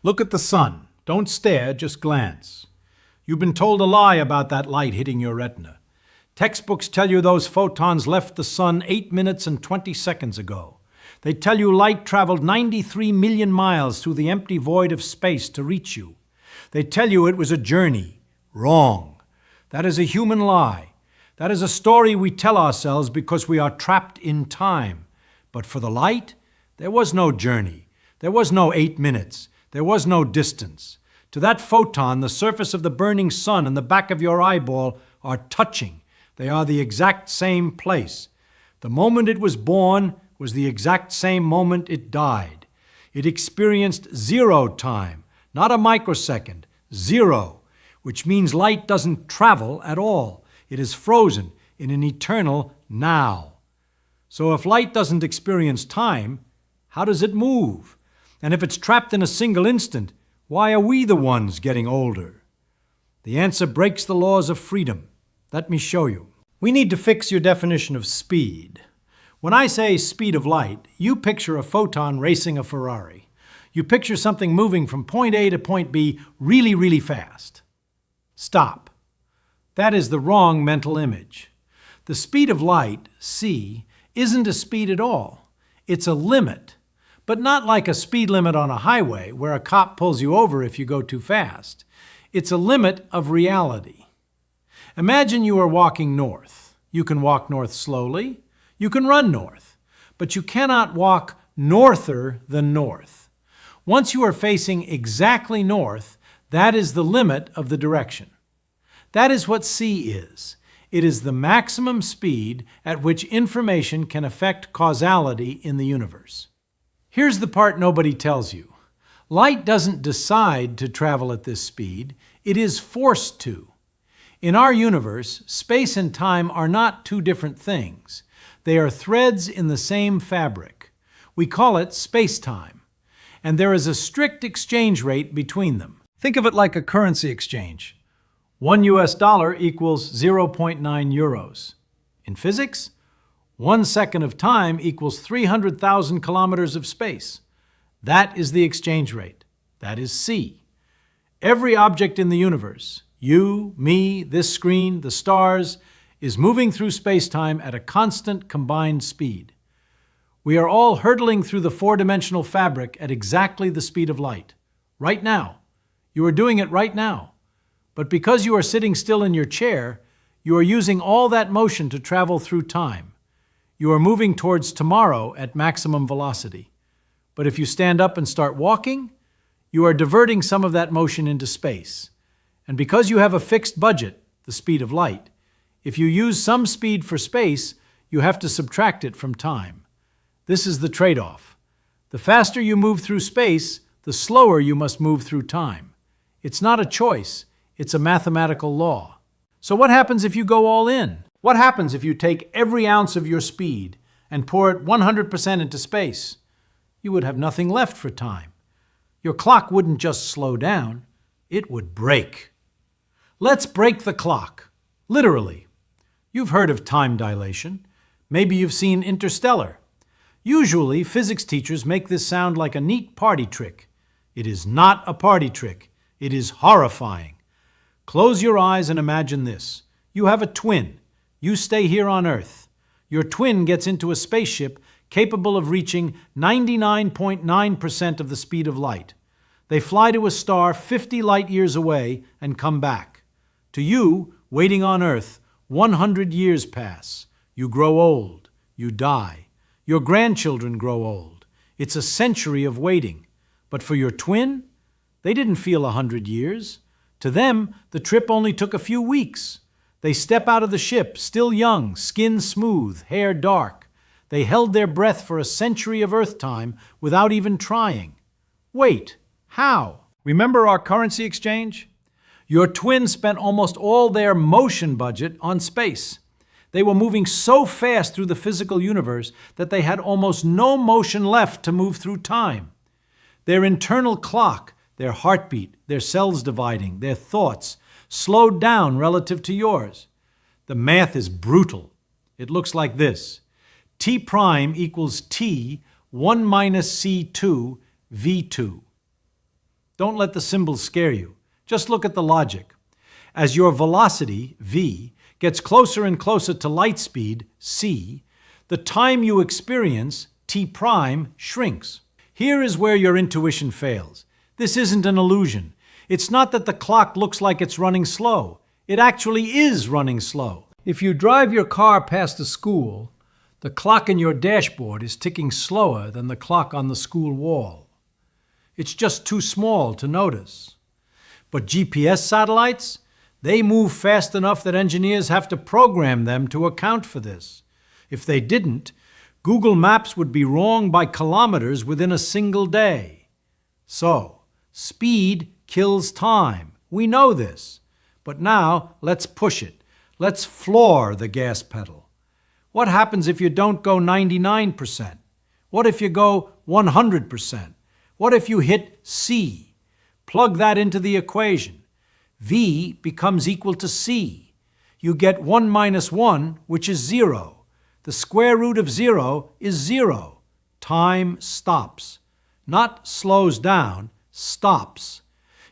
Look at the sun. Don't stare, just glance. You've been told a lie about that light hitting your retina. Textbooks tell you those photons left the sun 8 minutes and 20 seconds ago. They tell you light traveled 93 million miles through the empty void of space to reach you. They tell you it was a journey. Wrong. That is a human lie. That is a story we tell ourselves because we are trapped in time. But for the light, there was no journey. There was no 8 minutes. There was no distance. To that photon, the surface of the burning sun and the back of your eyeball are touching. They are the exact same place. The moment it was born was the exact same moment it died. It experienced zero time, not a microsecond, zero, which means light doesn't travel at all. It is frozen in an eternal now. So if light doesn't experience time, how does it move? And if it's trapped in a single instant, why are we the ones getting older? The answer breaks the laws of freedom. Let me show you. We need to fix your definition of speed. When I say speed of light, you picture a photon racing a Ferrari. You picture something moving from point A to point B really, really fast. Stop. That is the wrong mental image. The speed of light, c, isn't a speed at all. It's a limit. But not like a speed limit on a highway where a cop pulls you over if you go too fast. It's a limit of reality. Imagine you are walking north. You can walk north slowly. You can run north. But you cannot walk norther than north. Once you are facing exactly north, that is the limit of the direction. That is what c is. It is the maximum speed at which information can affect causality in the universe. Here's the part nobody tells you. Light doesn't decide to travel at this speed. It is forced to. In our universe, space and time are not two different things. They are threads in the same fabric. We call it space-time. And there is a strict exchange rate between them. Think of it like a currency exchange. $1 equals 0.9 euros. In physics, 1 second of time equals 300,000 kilometers of space. That is the exchange rate. That is c. Every object in the universe, you, me, this screen, the stars, is moving through space-time at a constant combined speed. We are all hurtling through the four-dimensional fabric at exactly the speed of light. Right now. You are doing it right now. But because you are sitting still in your chair, you are using all that motion to travel through time. You are moving towards tomorrow at maximum velocity. But if you stand up and start walking, you are diverting some of that motion into space. And because you have a fixed budget, the speed of light, if you use some speed for space, you have to subtract it from time. This is the trade-off. The faster you move through space, the slower you must move through time. It's not a choice, it's a mathematical law. So what happens if you go all in? What happens if you take every ounce of your speed and pour it 100% into space? You would have nothing left for time. Your clock wouldn't just slow down, it would break. Let's break the clock. Literally. You've heard of time dilation. Maybe you've seen Interstellar. Usually, physics teachers make this sound like a neat party trick. It is not a party trick. It is horrifying. Close your eyes and imagine this. You have a twin. You stay here on Earth. Your twin gets into a spaceship capable of reaching 99.9% of the speed of light. They fly to a star 50 light years away and come back. To you, waiting on Earth, 100 years pass. You grow old. You die. Your grandchildren grow old. It's a century of waiting. But for your twin, they didn't feel 100 years. To them, the trip only took a few weeks. They step out of the ship, still young, skin smooth, hair dark. They held their breath for a century of Earth time without even trying. Wait, how? Remember our currency exchange? Your twin spent almost all their motion budget on space. They were moving so fast through the physical universe that they had almost no motion left to move through time. Their internal clock, their heartbeat, their cells dividing, their thoughts, slowed down relative to yours. The math is brutal. It looks like this. T prime equals T 1 minus C2 V2. Don't let the symbols scare you. Just look at the logic. As your velocity, v, gets closer and closer to light speed, c, the time you experience, t prime, shrinks. Here is where your intuition fails. This isn't an illusion. It's not that the clock looks like it's running slow. It actually is running slow. If you drive your car past a school, the clock in your dashboard is ticking slower than the clock on the school wall. It's just too small to notice. But GPS satellites, they move fast enough that engineers have to program them to account for this. If they didn't, Google Maps would be wrong by kilometers within a single day. So, speed kills time. We know this. But now, let's push it. Let's floor the gas pedal. What happens if you don't go 99%? What if you go 100%? What if you hit C? Plug that into the equation. V becomes equal to C. You get 1 minus 1, which is 0. The square root of 0 is 0. Time stops. Not slows down, stops.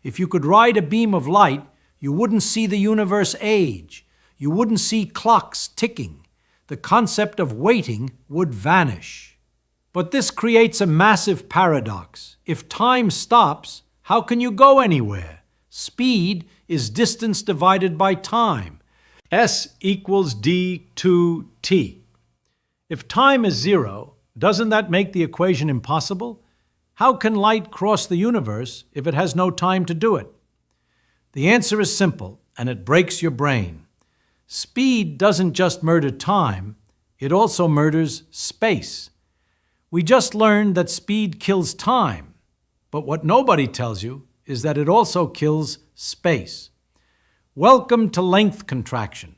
If you could ride a beam of light, you wouldn't see the universe age. You wouldn't see clocks ticking. The concept of waiting would vanish. But this creates a massive paradox. If time stops, how can you go anywhere? Speed is distance divided by time. S equals d2t. If time is 0, doesn't that make the equation impossible? How can light cross the universe if it has no time to do it? The answer is simple, and it breaks your brain. Speed doesn't just murder time, it also murders space. We just learned that speed kills time, but what nobody tells you is that it also kills space. Welcome to length contraction.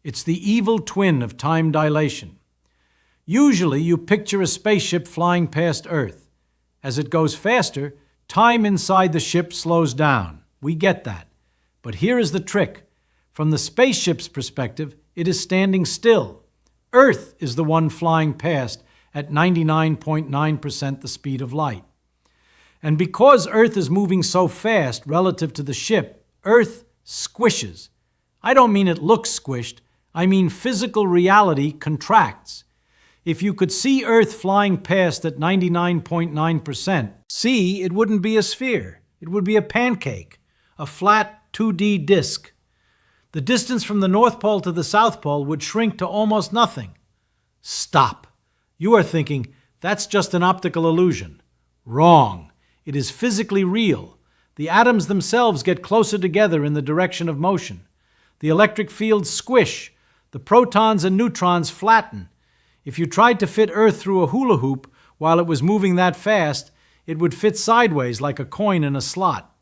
It's the evil twin of time dilation. Usually you picture a spaceship flying past Earth. As it goes faster, time inside the ship slows down. We get that. But here is the trick. From the spaceship's perspective, it is standing still. Earth is the one flying past at 99.9% the speed of light. And because Earth is moving so fast relative to the ship, Earth squishes. I don't mean it looks squished, I mean physical reality contracts. If you could see Earth flying past at 99.9%, see, it wouldn't be a sphere. It would be a pancake, a flat 2D disk. The distance from the North Pole to the South Pole would shrink to almost nothing. Stop. You are thinking, that's just an optical illusion. Wrong. It is physically real. The atoms themselves get closer together in the direction of motion. The electric fields squish. The protons and neutrons flatten. If you tried to fit Earth through a hula hoop while it was moving that fast, it would fit sideways like a coin in a slot.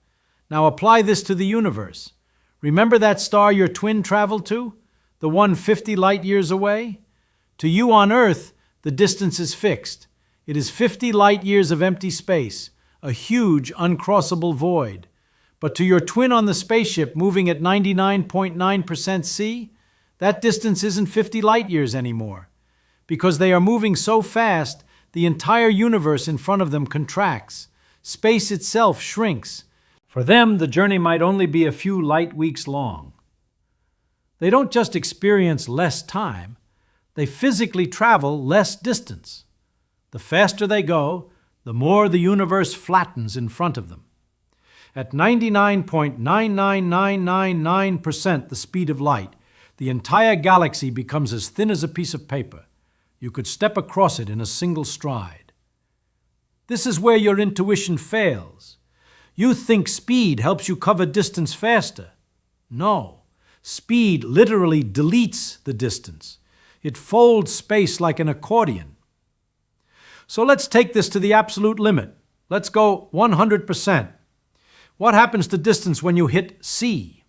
Now apply this to the universe. Remember that star your twin traveled to? The one 50 light years away? To you on Earth, the distance is fixed. It is 50 light years of empty space, a huge uncrossable void. But to your twin on the spaceship moving at 99.9% C, that distance isn't 50 light years anymore. Because they are moving so fast, the entire universe in front of them contracts. Space itself shrinks. For them, the journey might only be a few light weeks long. They don't just experience less time, they physically travel less distance. The faster they go, the more the universe flattens in front of them. At 99.99999% the speed of light, the entire galaxy becomes as thin as a piece of paper. You could step across it in a single stride. This is where your intuition fails. You think speed helps you cover distance faster. No. Speed literally deletes the distance. It folds space like an accordion. So let's take this to the absolute limit. Let's go 100%. What happens to distance when you hit C?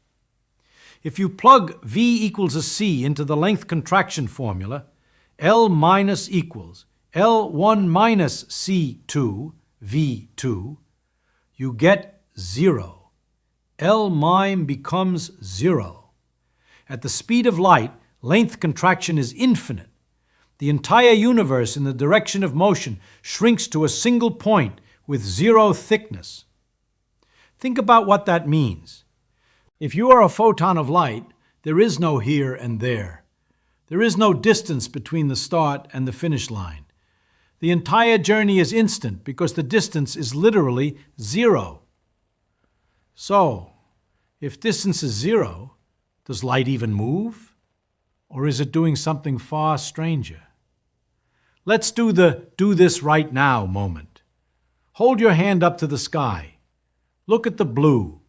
If you plug V equals a C into the length contraction formula, L minus equals L1 minus C2, V2, you get 0. L mime becomes 0. At the speed of light, length contraction is infinite. The entire universe in the direction of motion shrinks to a single point with 0 thickness. Think about what that means. If you are a photon of light, there is no here and there. There is no distance between the start and the finish line. The entire journey is instant because the distance is literally zero. So, if distance is zero, does light even move? Or is it doing something far stranger? Let's do the "do this right now" moment. Hold your hand up to the sky. Look at the blue.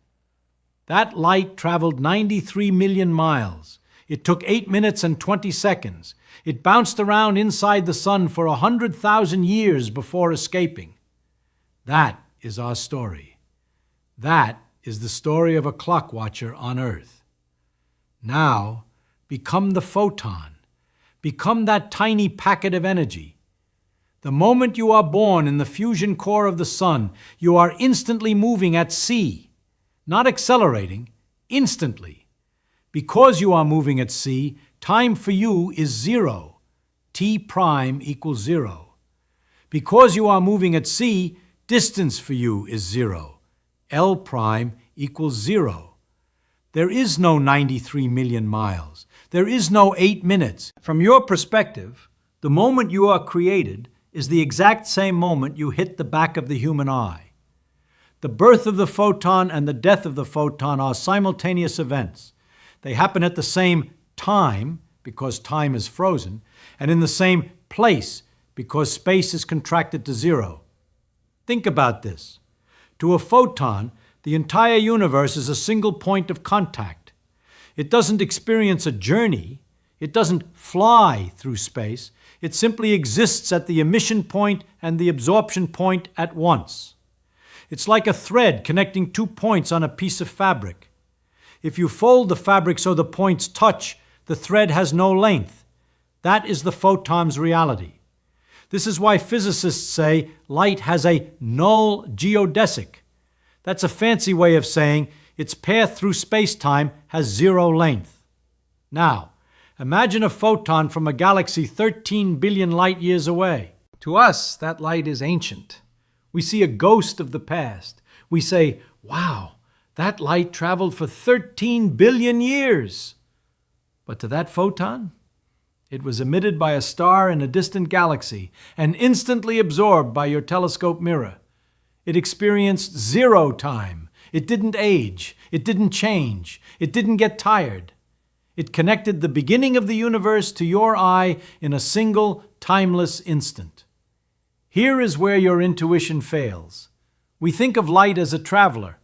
That light traveled 93 million miles. It took 8 minutes and 20 seconds. It bounced around inside the sun for 100,000 years before escaping. That is our story. That is the story of a clock watcher on Earth. Now, become the photon. Become that tiny packet of energy. The moment you are born in the fusion core of the sun, you are instantly moving at c, not accelerating, instantly. Because you are moving at c, time for you is zero. T prime equals 0. Because you are moving at c, distance for you is 0. L prime equals 0. There is no 93 million miles. There is no 8 minutes. From your perspective, the moment you are created is the exact same moment you hit the back of the human eye. The birth of the photon and the death of the photon are simultaneous events. They happen at the same time, because time is frozen, and in the same place, because space is contracted to 0. Think about this. To a photon, the entire universe is a single point of contact. It doesn't experience a journey. It doesn't fly through space. It simply exists at the emission point and the absorption point at once. It's like a thread connecting 2 points on a piece of fabric. If you fold the fabric so the points touch, the thread has no length. That is the photon's reality. This is why physicists say light has a null geodesic. That's a fancy way of saying its path through space-time has 0 length. Now, imagine a photon from a galaxy 13 billion light-years away. To us, that light is ancient. We see a ghost of the past. We say, wow, that light traveled for 13 billion years. But to that photon, it was emitted by a star in a distant galaxy and instantly absorbed by your telescope mirror. It experienced 0 time. It didn't age. It didn't change. It didn't get tired. It connected the beginning of the universe to your eye in a single, timeless instant. Here is where your intuition fails. We think of light as a traveler,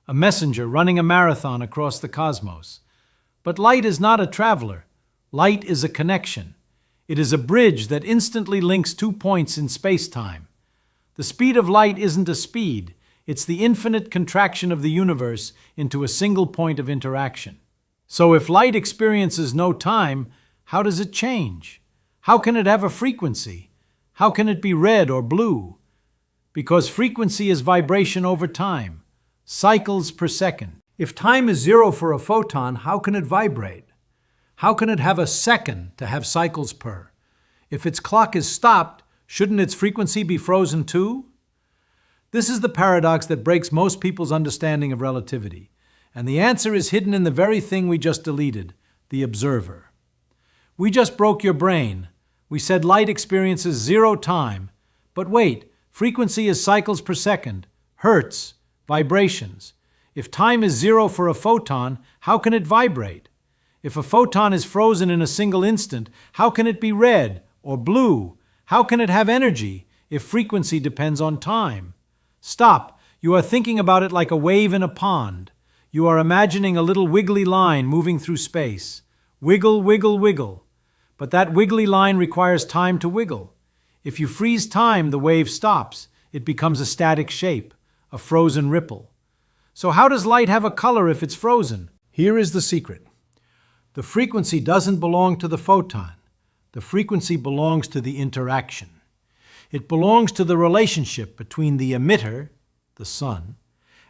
a messenger running a marathon across the cosmos. But light is not a traveler. Light is a connection. It is a bridge that instantly links 2 points in space-time. The speed of light isn't a speed. It's the infinite contraction of the universe into a single point of interaction. So if light experiences no time, how does it change? How can it have a frequency? How can it be red or blue? Because frequency is vibration over time, cycles per second. If time is 0 for a photon, how can it vibrate? How can it have a second to have cycles per? If its clock is stopped, shouldn't its frequency be frozen too? This is the paradox that breaks most people's understanding of relativity. And the answer is hidden in the very thing we just deleted, the observer. We just broke your brain. We said light experiences 0 time. But wait, frequency is cycles per second, hertz, vibrations. If time is 0 for a photon, how can it vibrate? If a photon is frozen in a single instant, how can it be red or blue? How can it have energy if frequency depends on time? Stop. You are thinking about it like a wave in a pond. You are imagining a little wiggly line moving through space. Wiggle, wiggle, wiggle. But that wiggly line requires time to wiggle. If you freeze time, the wave stops. It becomes a static shape, a frozen ripple. So how does light have a color if it's frozen? Here is the secret. The frequency doesn't belong to the photon. The frequency belongs to the interaction. It belongs to the relationship between the emitter, the sun,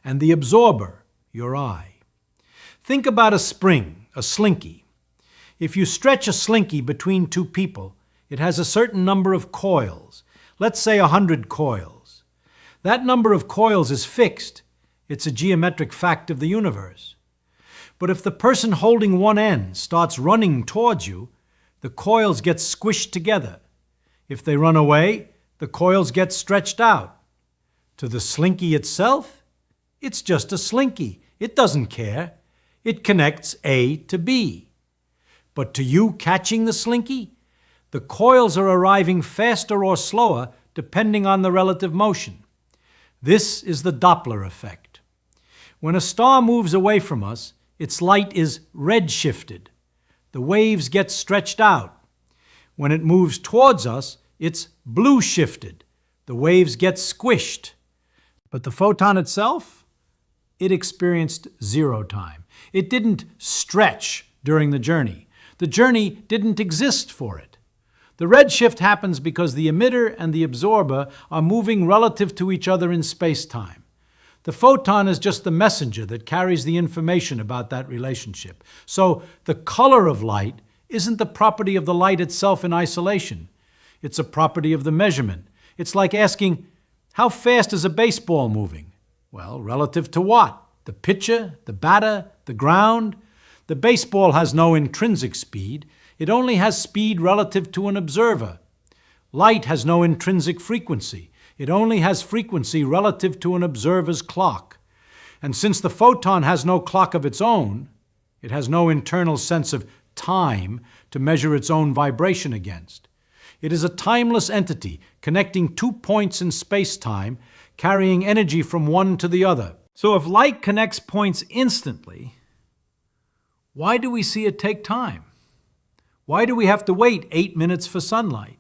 and the absorber, your eye. Think about a spring, a slinky. If you stretch a slinky between 2 people, it has a certain number of coils. Let's say 100 coils. That number of coils is fixed. It's a geometric fact of the universe. But if the person holding one end starts running towards you, the coils get squished together. If they run away, the coils get stretched out. To the slinky itself, it's just a slinky. It doesn't care. It connects A to B. But to you catching the slinky, the coils are arriving faster or slower depending on the relative motion. This is the Doppler effect. When a star moves away from us, its light is redshifted. The waves get stretched out. When it moves towards us, it's blue shifted. The waves get squished. But the photon itself, it experienced zero time. It didn't stretch during the journey. The journey didn't exist for it. The redshift happens because the emitter and the absorber are moving relative to each other in space-time. The photon is just the messenger that carries the information about that relationship. So the color of light isn't the property of the light itself in isolation. It's a property of the measurement. It's like asking, how fast is a baseball moving? Well, relative to what? The pitcher, the batter, the ground? The baseball has no intrinsic speed. It only has speed relative to an observer. Light has no intrinsic frequency. It only has frequency relative to an observer's clock. And since the photon has no clock of its own, it has no internal sense of time to measure its own vibration against. It is a timeless entity connecting 2 points in space-time, carrying energy from one to the other. So if light connects points instantly, why do we see it take time? Why do we have to wait 8 minutes for sunlight?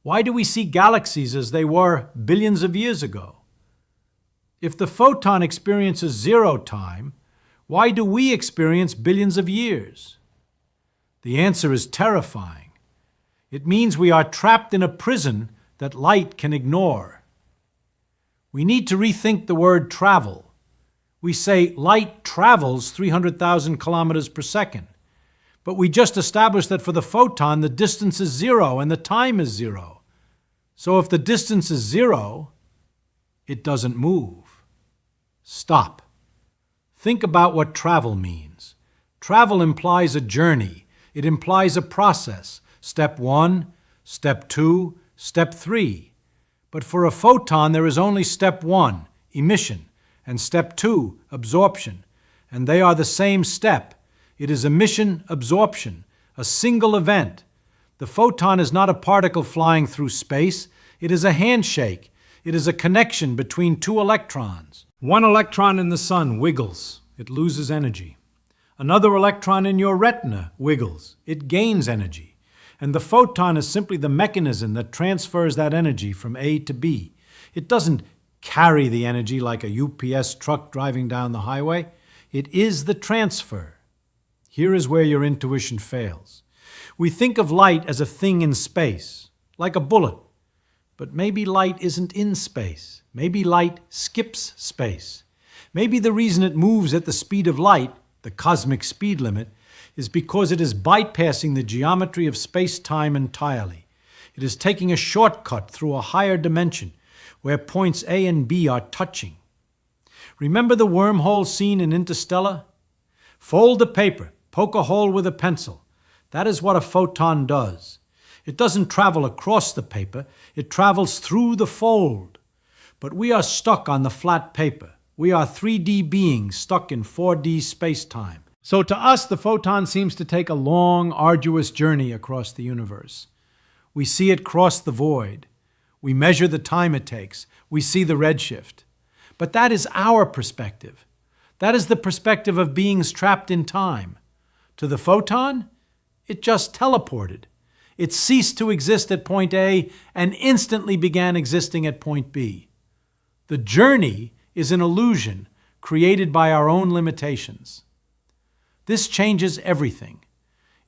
Why do we see galaxies as they were billions of years ago? If the photon experiences zero time, why do we experience billions of years? The answer is terrifying. It means we are trapped in a prison that light can ignore. We need to rethink the word travel. We say light travels 300,000 kilometers per second. But we just established that for the photon, the distance is zero and the time is zero. So if the distance is zero, it doesn't move. Stop. Think about what travel means. Travel implies a journey. It implies a process. Step 1, step 2, step 3. But for a photon, there is only step 1, emission, and step 2, absorption. And they are the same step. It is emission, absorption, a single event. The photon is not a particle flying through space. It is a handshake. It is a connection between two electrons. One electron in the sun wiggles. It loses energy. Another electron in your retina wiggles. It gains energy. And the photon is simply the mechanism that transfers that energy from A to B. It doesn't carry the energy like a UPS truck driving down the highway. It is the transfer. Here is where your intuition fails. We think of light as a thing in space, like a bullet. But maybe light isn't in space. Maybe light skips space. Maybe the reason it moves at the speed of light, the cosmic speed limit, is because it is bypassing the geometry of space-time entirely. It is taking a shortcut through a higher dimension where points A and B are touching. Remember the wormhole scene in Interstellar? Fold the paper, poke a hole with a pencil. That is what a photon does. It doesn't travel across the paper, it travels through the fold. But we are stuck on the flat paper. We are 3D beings stuck in 4D space-time. So to us, the photon seems to take a long, arduous journey across the universe. We see it cross the void. We measure the time it takes. We see the redshift. But that is our perspective. That is the perspective of beings trapped in time. To the photon, it just teleported. It ceased to exist at point A and instantly began existing at point B. The journey is an illusion created by our own limitations. This changes everything.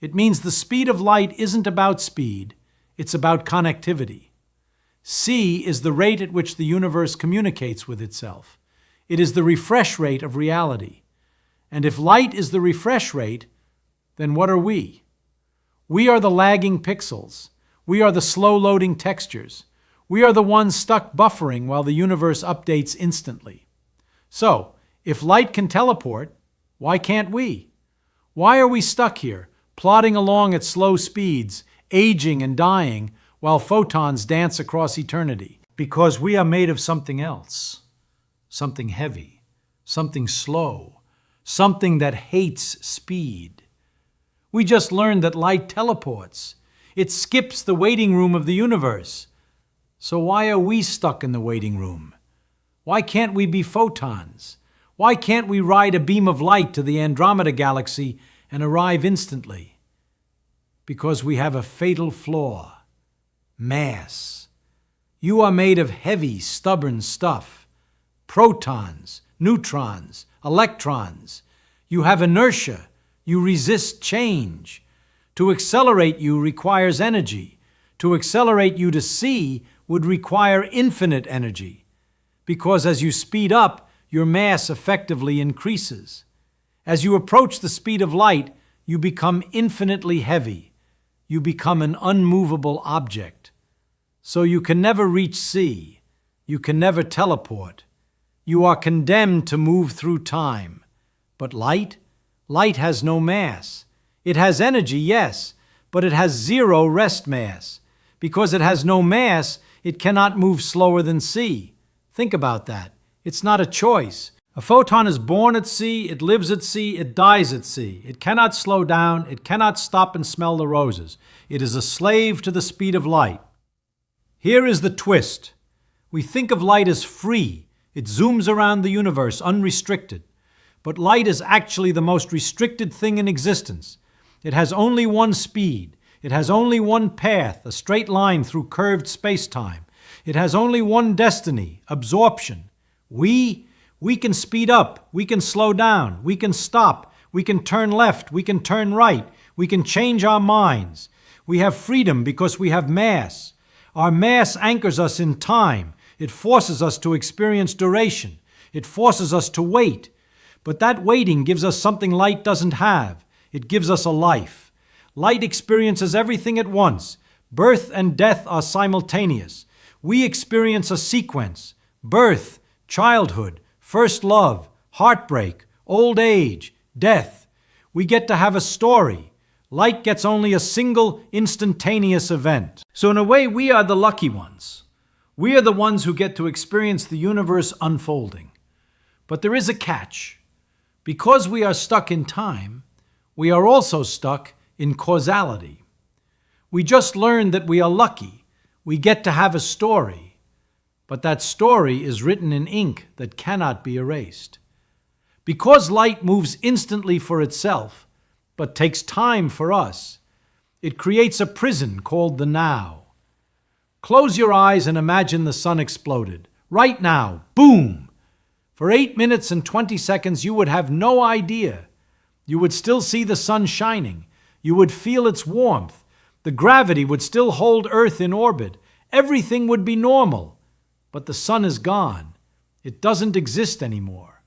It means the speed of light isn't about speed, it's about connectivity. C is the rate at which the universe communicates with itself. It is the refresh rate of reality. And if light is the refresh rate, then what are we? We are the lagging pixels. We are the slow-loading textures. We are the ones stuck buffering while the universe updates instantly. So, if light can teleport, why can't we? Why are we stuck here, plodding along at slow speeds, aging and dying, while photons dance across eternity? Because we are made of something else, something heavy, something slow, something that hates speed. We just learned that light teleports. It skips the waiting room of the universe. So why are we stuck in the waiting room? Why can't we be photons? Why can't we ride a beam of light to the Andromeda galaxy and arrive instantly? Because we have a fatal flaw: mass. You are made of heavy, stubborn stuff. Protons, neutrons, electrons. You have inertia. You resist change. To accelerate you requires energy. To accelerate you to see would require infinite energy, because as you speed up, your mass effectively increases. As you approach the speed of light, you become infinitely heavy. You become an unmovable object. So you can never reach C. You can never teleport. You are condemned to move through time. But light? Light has no mass. It has energy, yes, but it has zero rest mass. Because it has no mass, it cannot move slower than C. Think about that. It's not a choice. A photon is born at sea, it lives at sea, it dies at sea. It cannot slow down, it cannot stop and smell the roses. It is a slave to the speed of light. Here is the twist. We think of light as free. It zooms around the universe unrestricted. But light is actually the most restricted thing in existence. It has only one speed. It has only one path, a straight line through curved space-time. It has only one destiny, absorption. We can speed up, we can slow down, we can stop, we can turn left, we can turn right, we can change our minds. We have freedom because we have mass. Our mass anchors us in time. It forces us to experience duration. It forces us to wait. But that waiting gives us something light doesn't have. It gives us a life. Light experiences everything at once. Birth and death are simultaneous. We experience a sequence: birth, childhood, first love, heartbreak, old age, death. We get to have a story. Light gets only a single instantaneous event. So in a way, we are the lucky ones. We are the ones who get to experience the universe unfolding. But there is a catch. Because we are stuck in time, we are also stuck in causality. We just learned that we are lucky. We get to have a story. But that story is written in ink that cannot be erased. Because light moves instantly for itself, but takes time for us, it creates a prison called the now. Close your eyes and imagine the sun exploded. Right now, boom! For 8 minutes and 20 seconds, you would have no idea. You would still see the sun shining. You would feel its warmth. The gravity would still hold Earth in orbit. Everything would be normal. But the sun is gone. It doesn't exist anymore.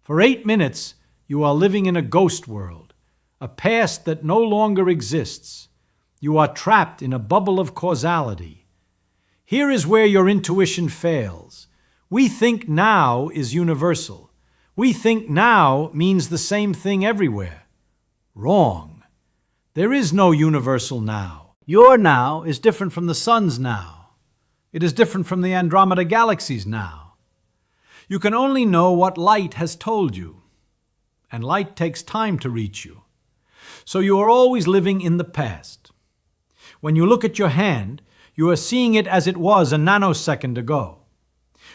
For 8 minutes, you are living in a ghost world, a past that no longer exists. You are trapped in a bubble of causality. Here is where your intuition fails. We think now is universal. We think now means the same thing everywhere. Wrong. There is no universal now. Your now is different from the sun's now. It is different from the Andromeda galaxy's now. You can only know what light has told you, and light takes time to reach you. So you are always living in the past. When you look at your hand, you are seeing it as it was a nanosecond ago.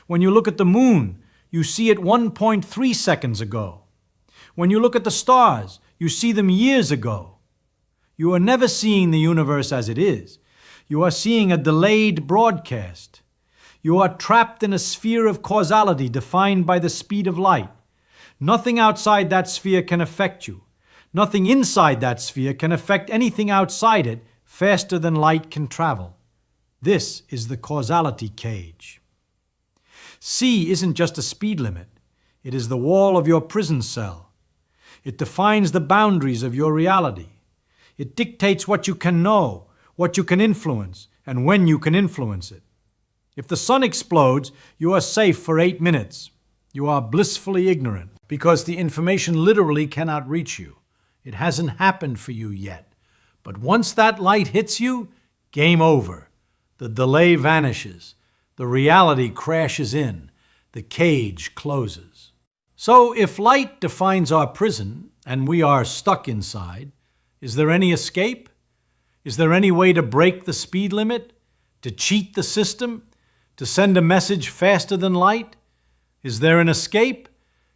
When you look at the moon, you see it 1.3 seconds ago. When you look at the stars, you see them years ago. You are never seeing the universe as it is. You are seeing a delayed broadcast. You are trapped in a sphere of causality defined by the speed of light. Nothing outside that sphere can affect you. Nothing inside that sphere can affect anything outside it faster than light can travel. This is the causality cage. C isn't just a speed limit. It is the wall of your prison cell. It defines the boundaries of your reality. It dictates what you can know, what you can influence, and when you can influence it. If the sun explodes, you are safe for 8 minutes. You are blissfully ignorant because the information literally cannot reach you. It hasn't happened for you yet. But once that light hits you, game over. The delay vanishes. The reality crashes in. The cage closes. So if light defines our prison and we are stuck inside, is there any escape? Is there any way to break the speed limit? To cheat the system? To send a message faster than light? Is there an escape?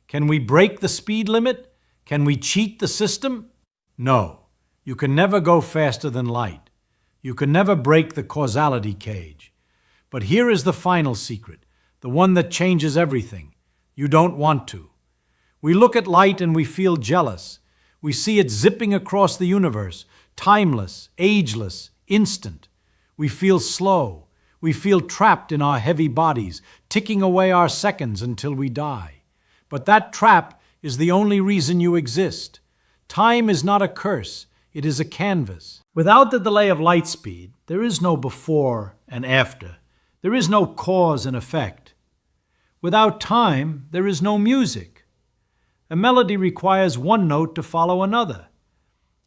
Can we break the speed limit? Can we cheat the system? No. You can never go faster than light. You can never break the causality cage. But here is the final secret, the one that changes everything. You don't want to. We look at light and we feel jealous. We see it zipping across the universe, timeless, ageless, instant. We feel slow. We feel trapped in our heavy bodies, ticking away our seconds until we die. But that trap is the only reason you exist. Time is not a curse. It is a canvas. Without the delay of light speed, there is no before and after. There is no cause and effect. Without time, there is no music. A melody requires one note to follow another.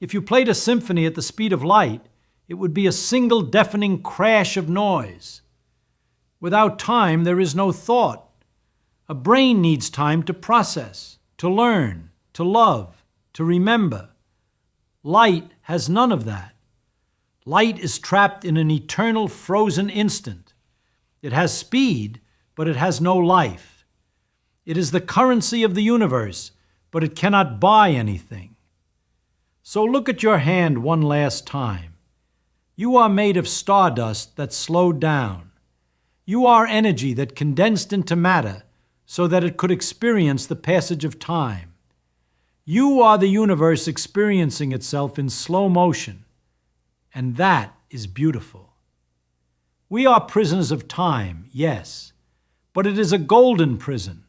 If you played a symphony at the speed of light, it would be a single deafening crash of noise. Without time, there is no thought. A brain needs time to process, to learn, to love, to remember. Light has none of that. Light is trapped in an eternal frozen instant. It has speed, but it has no life. It is the currency of the universe, but it cannot buy anything. So look at your hand one last time. You are made of stardust that slowed down. You are energy that condensed into matter so that it could experience the passage of time. You are the universe experiencing itself in slow motion, and that is beautiful. We are prisoners of time, yes, but it is a golden prison.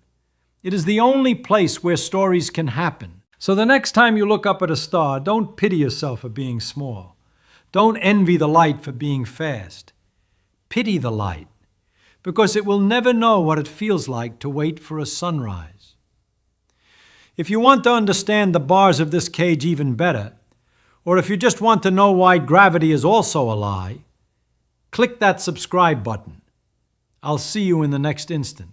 It is the only place where stories can happen. So the next time you look up at a star, don't pity yourself for being small. Don't envy the light for being fast. Pity the light, because it will never know what it feels like to wait for a sunrise. If you want to understand the bars of this cage even better, or if you just want to know why gravity is also a lie, click that subscribe button. I'll see you in the next instant.